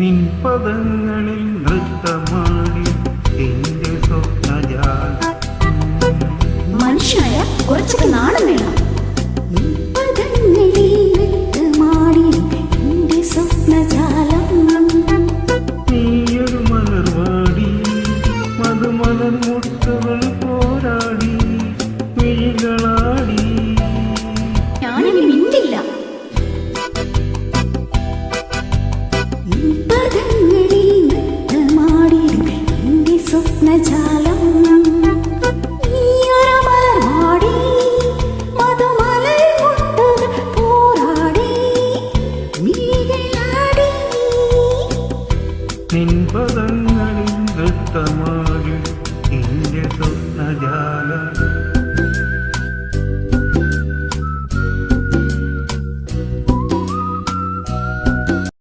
നിൻ പദങ്ങളിൽ നൃത്തമാടി എന്റെ സ്വപ്നജാലം. മനുഷ്യനായ കുറച്ചൊക്കെ നാണം വേണം. പദങ്ങളിൽ നൃത്തമാടി എന്റെ സ്വപ്നജാലം. നീയൊരു മലർവാടി മധുമലർ മുട്ടുകൾ പോരാടി മിഴികളാടി. ഞാനിനി മിണ്ടില്ല. പദങ്ങളിൽ നൃത്തമാടി എന്റെ സ്വപ്നജാലം. നീയൊരു മലർവാടി മധുമലർ മുട്ടുകൾ പോരാടി മിഴികളാടി. നിൻ പദങ്ങളിൽ നൃത്തമാടി എന്റെ സ്വപ്നജാലം.